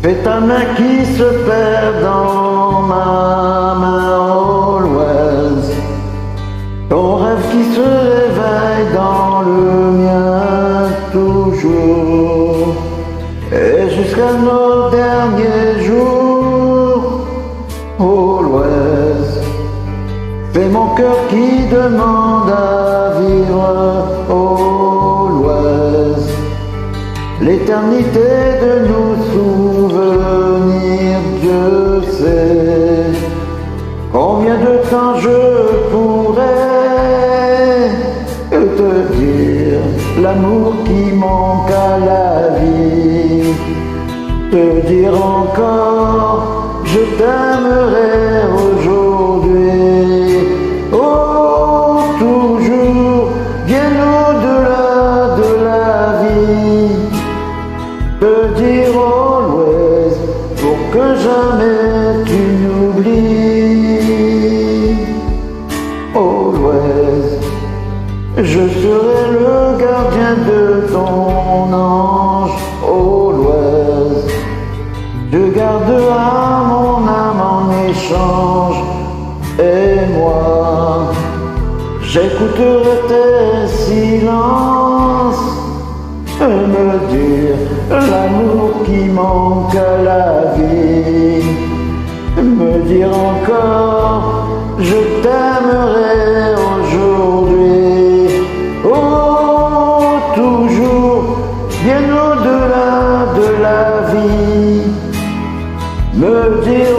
Et ta main qui se perd dans ma main, always. Ton rêve qui se réveille dans le mien, toujours. Et jusqu'à nos derniers jours, always. C'est mon cœur qui demande à vivre, always. L'éternité de nos souvenirs, Dieu sait combien de temps je pourrais te dire l'amour qui manque à la vie, te dire encore je t'aimerai aujourd'hui, oh toujours bien au-delà de la vie. Te dire always pour que jamais tu n'oublies. Always, je serai le gardien de ton ange. Always, je garderai mon âme en échange. Et moi, j'écouterai tes silences. Me dire l'amour qui manque à la vie, me dire encore je t'aimerai aujourd'hui, oh toujours bien au-delà de la vie, me dire